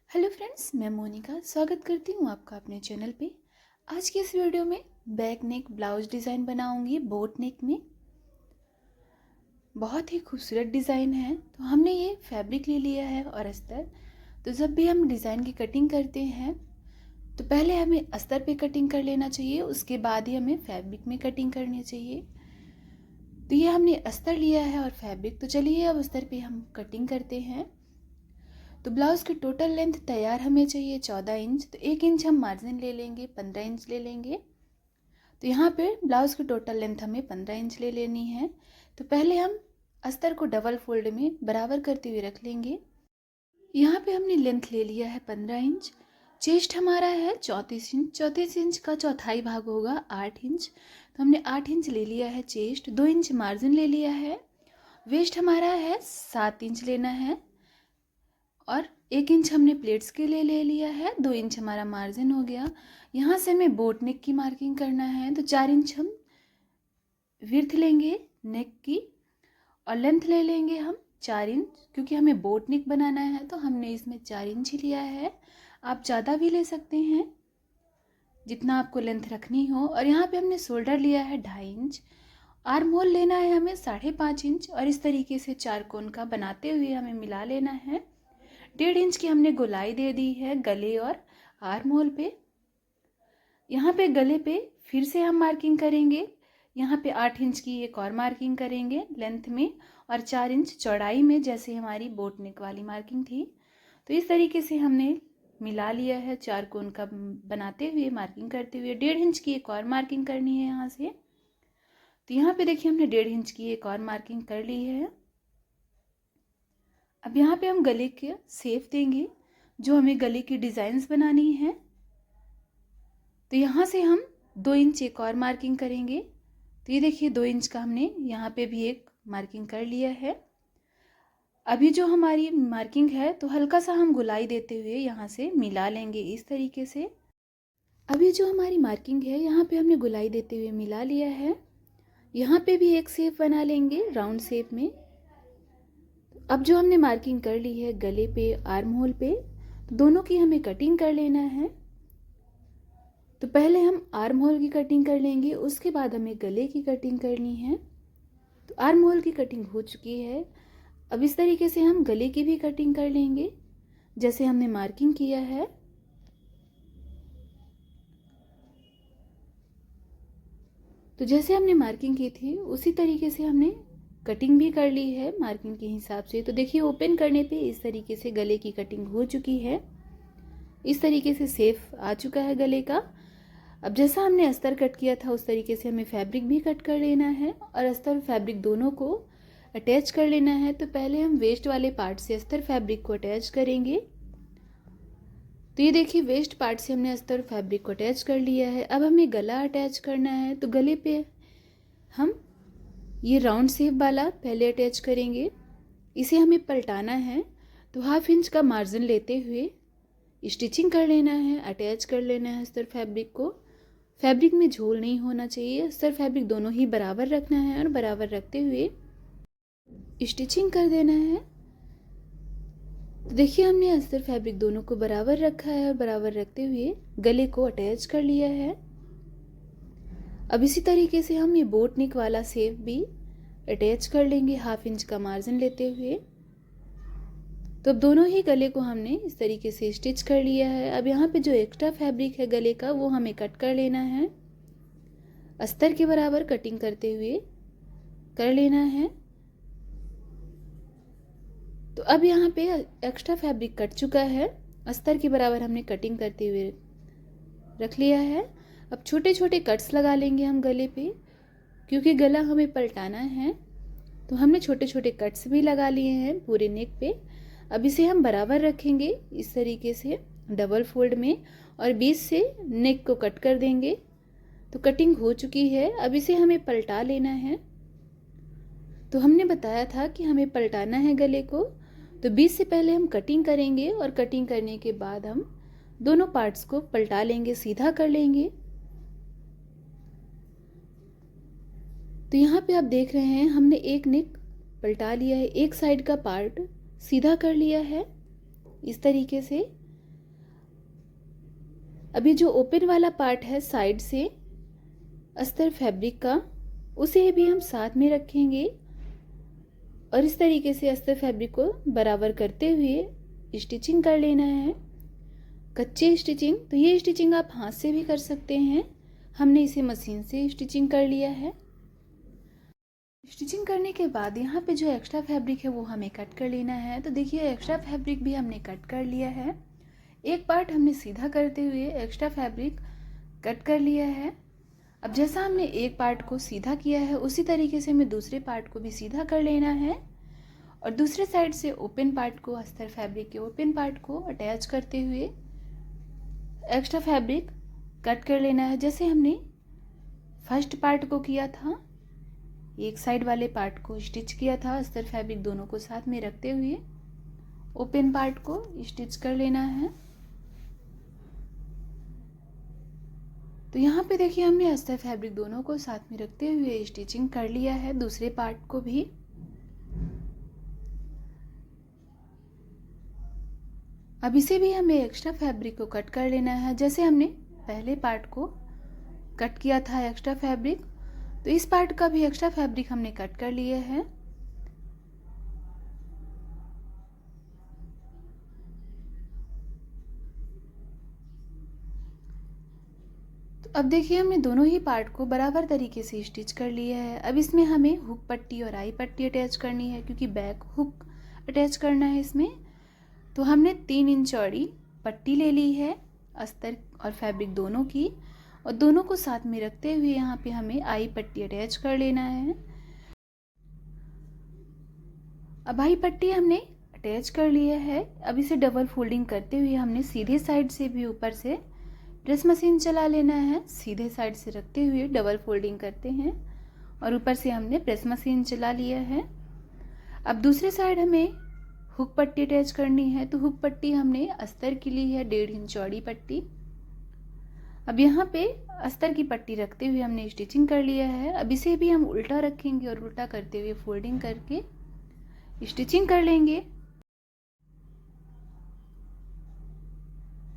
Hello friends, मैं मोनिका स्वागत करती हूँ आपका अपने चैनल पे। आज की इस वीडियो में बैक नेक ब्लाउज डिज़ाइन बनाऊंगी बोट नेक में। बहुत ही खूबसूरत डिज़ाइन है। तो हमने ये फैब्रिक ले लिया है और अस्तर। तो जब भी हम डिज़ाइन की कटिंग करते हैं तो पहले हमें अस्तर पे कटिंग कर लेना चाहिए, उसके बाद ही हमें फैब्रिक में कटिंग करनी चाहिए। तो ये हमने अस्तर लिया है और फैब्रिक। तो चलिए अब अस्तर पे हम कटिंग करते हैं। तो ब्लाउज़ की टोटल लेंथ तैयार हमें चाहिए 14 इंच। तो 1 इंच हम मार्जिन ले लेंगे, 15 इंच ले लेंगे। तो यहाँ पे ब्लाउज़ की टोटल लेंथ हमें 15 इंच ले लेनी है। तो पहले हम अस्तर को डबल फोल्ड में बराबर करते हुए रख लेंगे। यहाँ पे हमने लेंथ ले लिया है 15 इंच। चेस्ट हमारा है 34 इंच। 34 इंच का चौथाई भाग होगा 8 इंच। तो हमने 8 इंच ले लिया है चेस्ट। 2 इंच मार्जिन ले लिया है। वेस्ट हमारा है 7 इंच लेना है और 1 इंच हमने प्लेट्स के लिए ले लिया है। 2 इंच हमारा मार्जिन हो गया। यहाँ से हमें बोट नेक की मार्किंग करना है। तो 4 इंच हम विड्थ लेंगे नेक की और लेंथ ले लेंगे हम 4 इंच, क्योंकि हमें बोट नेक बनाना है तो हमने इसमें 4 इंच ही लिया है। आप ज़्यादा भी ले सकते हैं जितना आपको लेंथ रखनी हो। और यहाँ पे हमने शोल्डर लिया है 2.5 इंच। आर्म होल लेना है हमें 5.5 इंच और इस तरीके से 4 कोण का बनाते हुए हमें मिला लेना है। 1.5 इंच की हमने गोलाई दे दी है गले और आर्म होल पे। यहाँ पे गले पे फिर से हम मार्किंग करेंगे। यहाँ पे 8 इंच की एक और मार्किंग करेंगे लेंथ में और 4 इंच चौड़ाई में, जैसे हमारी बोट नेक वाली मार्किंग थी। तो इस तरीके से हमने मिला लिया है 4 कोण का बनाते हुए मार्किंग करते हुए। 1.5 इंच की एक और मार्किंग करनी है यहाँ से। तो यहाँ पे देखिए हमने 1.5 इंच की एक और मार्किंग कर ली है। अब यहाँ पे हम गले के शेप देंगे, जो हमें गले की डिज़ाइंस बनानी है। तो यहाँ से हम 2 इंच एक और मार्किंग करेंगे। तो ये देखिए 2 इंच का हमने यहाँ पे भी एक मार्किंग कर लिया है। अभी जो हमारी मार्किंग है तो हल्का सा हम गुलाई देते हुए यहाँ से मिला लेंगे इस तरीके से। अभी जो हमारी मार्किंग है यहाँ पे हमने गुलाई देते हुए मिला लिया है। यहाँ पे भी एक शेप बना लेंगे राउंड शेप में। अब जो हमने मार्किंग कर ली है गले पे आर्म होल पे, तो दोनों की हमें कटिंग कर लेना है। तो पहले हम आर्म होल की कटिंग कर लेंगे, उसके बाद हमें गले की कटिंग करनी है। तो आर्म होल की कटिंग हो चुकी है। अब इस तरीके से हम गले की भी कटिंग कर लेंगे जैसे हमने मार्किंग किया है। तो जैसे हमने मार्किंग की थी उसी तरीके से हमने कटिंग भी कर ली है मार्किंग के हिसाब से। तो देखिए ओपन करने पे इस तरीके से गले की कटिंग हो चुकी है। इस तरीके से शेप आ चुका है गले का। अब जैसा हमने अस्तर कट किया था उस तरीके से हमें फैब्रिक भी कट कर लेना है और अस्तर और फैब्रिक दोनों को अटैच कर लेना है। तो पहले हम वेस्ट वाले पार्ट से अस्तर फैब्रिक को अटैच करेंगे। तो ये देखिए वेस्ट पार्ट से हमने अस्तर फैब्रिक को अटैच कर लिया है। अब हमें गला अटैच करना है। तो गले पे हम ये राउंड शेप वाला पहले अटैच करेंगे। इसे हमें पलटाना है। तो 1/2 इंच का मार्जिन लेते हुए स्टिचिंग कर लेना है, अटैच कर लेना है अस्तर फैब्रिक को। फैब्रिक में झोल नहीं होना चाहिए। अस्तर फैब्रिक दोनों ही बराबर रखना है और बराबर रखते हुए स्टिचिंग कर देना है। तो देखिए हमने अस्तर फैब्रिक दोनों को बराबर रखा है और बराबर रखते हुए गले को अटैच कर लिया है। अब इसी तरीके से हम ये बोट नेक वाला शेप भी अटैच कर लेंगे 1/2 इंच का मार्जिन लेते हुए। तो अब दोनों ही गले को हमने इस तरीके से स्टिच कर लिया है। अब यहाँ पे जो एक्स्ट्रा फैब्रिक है गले का वो हमें कट कर लेना है। अस्तर के बराबर कटिंग करते हुए कर लेना है। तो अब यहाँ पे एक्स्ट्रा फैब्रिक कट चुका है। अस्तर के बराबर हमने कटिंग करते हुए रख लिया है। अब छोटे छोटे कट्स लगा लेंगे हम गले पे, क्योंकि गला हमें पलटाना है। तो हमने छोटे छोटे कट्स भी लगा लिए हैं पूरे नेक पे। अब इसे हम बराबर रखेंगे इस तरीके से डबल फोल्ड में और बीच से नेक को कट कर देंगे। तो कटिंग हो चुकी है। अब इसे हमें पलटा लेना है। तो हमने बताया था कि हमें पलटाना है गले को। तो बीच से पहले हम कटिंग करेंगे और कटिंग करने के बाद हम दोनों पार्ट्स को पलटा लेंगे, सीधा कर लेंगे। तो यहाँ पे आप देख रहे हैं हमने एक नेक पलटा लिया है, एक साइड का पार्ट सीधा कर लिया है इस तरीके से। अभी जो ओपन वाला पार्ट है साइड से अस्तर फैब्रिक का, उसे भी हम साथ में रखेंगे और इस तरीके से अस्तर फैब्रिक को बराबर करते हुए स्टिचिंग कर लेना है। कच्चे स्टिचिंग, तो ये स्टिचिंग आप हाथ से भी कर सकते हैं, हमने इसे मशीन से स्टिचिंग कर लिया है। स्टिचिंग करने के बाद यहाँ पे जो एक्स्ट्रा फैब्रिक है वो हमें कट कर लेना है। तो देखिए एक्स्ट्रा फैब्रिक भी हमने कट कर लिया है। एक पार्ट हमने सीधा करते हुए एक्स्ट्रा फैब्रिक कट कर लिया है। अब जैसा हमने एक पार्ट को सीधा किया है उसी तरीके से हमें दूसरे पार्ट को भी सीधा कर लेना है और दूसरे साइड से ओपन पार्ट को, अस्तर फैब्रिक के ओपन पार्ट को अटैच करते हुए एक्स्ट्रा फैब्रिक कट कर लेना है। जैसे हमने फर्स्ट पार्ट को किया था, एक साइड वाले पार्ट को स्टिच किया था, अस्तर फैब्रिक दोनों को साथ में रखते हुए ओपन पार्ट को स्टिच कर लेना है। तो यहाँ पे देखिए हमने अस्तर फैब्रिक दोनों को साथ में रखते हुए स्टिचिंग कर लिया है, दूसरे पार्ट को भी। अब इसे भी हमें एक्स्ट्रा फैब्रिक को कट कर लेना है। जैसे हमने पहले पार्ट को कट किया था एक्स्ट्रा फैब्रिक, तो इस पार्ट का भी एक्स्ट्रा फैब्रिक हमने कट कर लिया है। तो अब देखिए हमने दोनों ही पार्ट को बराबर तरीके से स्टिच कर लिया है। अब इसमें हमें हुक पट्टी और आई पट्टी अटैच करनी है, क्योंकि बैक हुक अटैच करना है इसमें। तो हमने 3 इंच चौड़ी पट्टी ले ली है अस्तर और फैब्रिक दोनों की, और दोनों को साथ में रखते हुए यहाँ पे हमें आई पट्टी अटैच कर लेना है। अब आई पट्टी हमने अटैच कर लिया है। अब इसे डबल फोल्डिंग करते हुए हमने सीधे साइड से भी ऊपर से प्रेस मशीन चला लेना है। सीधे साइड से रखते हुए डबल फोल्डिंग करते हैं और ऊपर से हमने प्रेस मशीन चला लिया है। अब दूसरी साइड हमें हुक पट्टी अटैच करनी है। तो हुक पट्टी हमने अस्तर की ली है 1.5 इंच चौड़ी पट्टी। अब यहाँ पे अस्तर की पट्टी रखते हुए हमने स्टिचिंग कर लिया है। अब इसे भी हम उल्टा रखेंगे और उल्टा करते हुए फोल्डिंग करके स्टिचिंग कर लेंगे।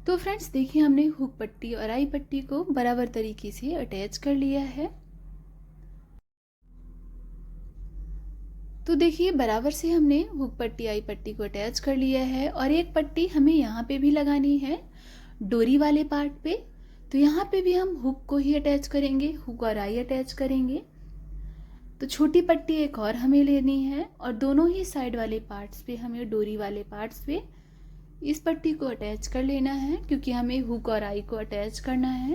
तो फ्रेंड्स देखिए हमने हुक पट्टी और आई पट्टी को बराबर तरीके से अटैच कर लिया है। तो देखिए बराबर से हमने हुक पट्टी आई पट्टी को अटैच कर लिया है और एक पट्टी हमें यहाँ पे भी लगानी है डोरी वाले पार्ट पे। तो यहाँ पे भी हम हुक को ही अटैच करेंगे, हुक और आई अटैच करेंगे। तो छोटी पट्टी एक और हमें लेनी है और दोनों ही साइड वाले पार्ट्स पे हमें डोरी वाले पार्ट्स पे इस पट्टी को अटैच कर लेना है, क्योंकि हमें हुक और आई को अटैच करना है।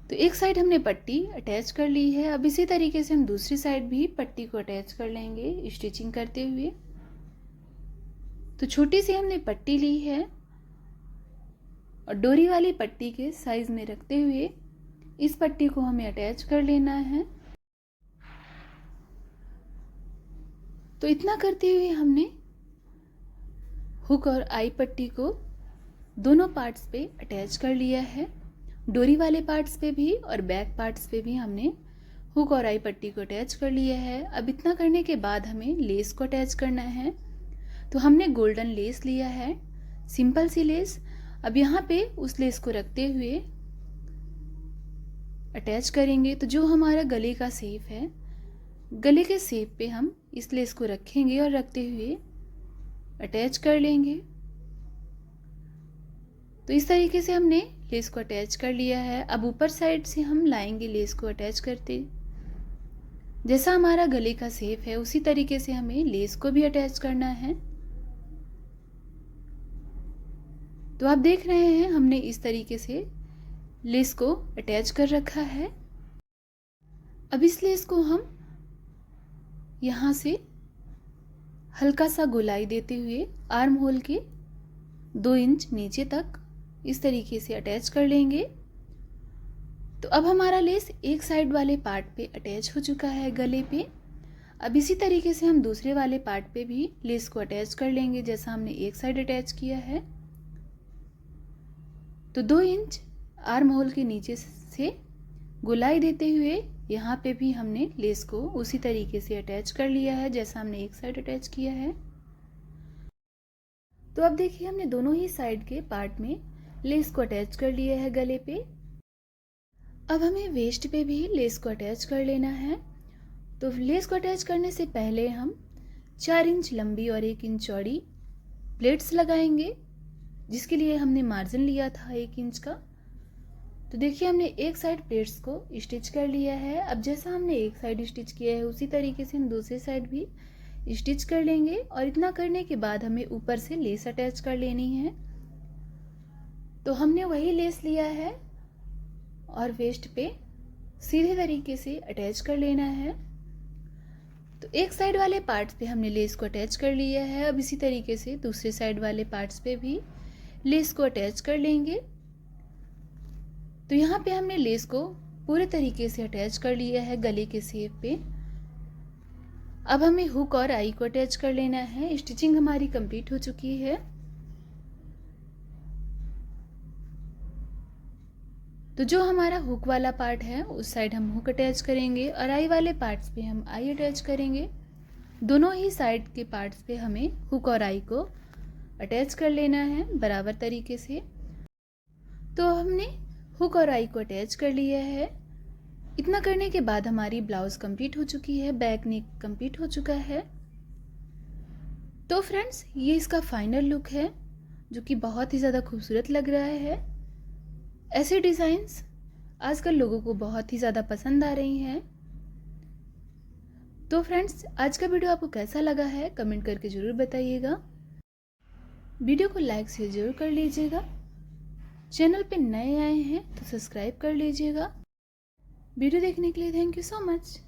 तो एक साइड हमने पट्टी अटैच कर ली है। अब इसी तरीके से हम दूसरी साइड भी पट्टी को अटैच कर लेंगे स्टिचिंग करते हुए। तो छोटी सी हमने पट्टी ली है और डोरी वाली पट्टी के साइज में रखते हुए इस पट्टी को हमें अटैच कर लेना है। तो इतना करते हुए हमने हुक और आई पट्टी को दोनों पार्ट्स पे अटैच कर लिया है, डोरी वाले पार्ट्स पे भी और बैक पार्ट्स पे भी हमने हुक और आई पट्टी को अटैच कर लिया है। अब इतना करने के बाद हमें लेस को अटैच करना है। तो हमने गोल्डन लेस लिया है, सिंपल सी लेस। अब यहाँ पे उस लेस को रखते हुए अटैच करेंगे। तो जो हमारा गले का शेप है, गले के शेप पे हम इस लेस को रखेंगे और रखते हुए अटैच कर लेंगे। तो इस तरीके से हमने लेस को अटैच कर लिया है। अब ऊपर साइड से हम लाएंगे लेस को अटैच करते। जैसा हमारा गले का शेप है उसी तरीके से हमें लेस को भी अटैच करना है। तो आप देख रहे हैं हमने इस तरीके से लेस को अटैच कर रखा है। अब इस लेस को हम यहाँ से हल्का सा गोलाई देते हुए आर्म होल के 2 इंच नीचे तक इस तरीके से अटैच कर लेंगे। तो अब हमारा लेस एक साइड वाले पार्ट पे अटैच हो चुका है गले पे। अब इसी तरीके से हम दूसरे वाले पार्ट पे भी लेस को अटैच कर लेंगे, जैसा हमने एक साइड अटैच किया है। तो 2 इंच आर्म होल के नीचे से गोलाई देते हुए यहाँ पे भी हमने लेस को उसी तरीके से अटैच कर लिया है, जैसा हमने एक साइड अटैच किया है। तो अब देखिए हमने दोनों ही साइड के पार्ट में लेस को अटैच कर लिया है गले पे। अब हमें वेस्ट पे भी लेस को अटैच कर लेना है। तो लेस को अटैच करने से पहले हम 4 इंच लंबी और 1 इंच चौड़ी प्लेट्स लगाएंगे, जिसके लिए हमने मार्जिन लिया था 1 इंच का। तो देखिए हमने एक साइड प्लेट्स को स्टिच कर लिया है। अब जैसा हमने एक साइड स्टिच किया है उसी तरीके से हम दूसरी साइड भी स्टिच कर लेंगे। और इतना करने के बाद हमें ऊपर से लेस अटैच कर लेनी है। तो हमने वही लेस लिया है और वेस्ट पे सीधे तरीके से अटैच कर लेना है। तो एक साइड वाले पार्ट्स पे हमने लेस को अटैच कर लिया है। अब इसी तरीके से दूसरे साइड वाले पार्ट्स पे भी लेस को अटैच कर लेंगे। तो यहाँ पे हमने लेस को पूरे तरीके से अटैच कर लिया है गले के शेप पे। अब हमें हुक और आई को अटैच कर लेना है। स्टिचिंग हमारी कंप्लीट हो चुकी है। तो जो हमारा हुक वाला पार्ट है उस साइड हम हुक अटैच करेंगे और आई वाले पार्ट्स पे हम आई अटैच करेंगे। दोनों ही साइड के पार्ट्स पे हमें हुक और आई को अटैच कर लेना है बराबर तरीके से। तो हमने हुक और आई को अटैच कर लिया है। इतना करने के बाद हमारी ब्लाउज कंप्लीट हो चुकी है, बैक नेक कंप्लीट हो चुका है। तो फ्रेंड्स ये इसका फाइनल लुक है जो कि बहुत ही ज़्यादा खूबसूरत लग रहा है। ऐसे डिज़ाइंस आजकल लोगों को बहुत ही ज़्यादा पसंद आ रही हैं। तो फ्रेंड्स आज का वीडियो आपको कैसा लगा है कमेंट करके ज़रूर बताइएगा। वीडियो को लाइक शेयर ज़रूर कर लीजिएगा। चैनल पे नए आए हैं तो सब्सक्राइब कर लीजिएगा। वीडियो देखने के लिए थैंक यू सो मच।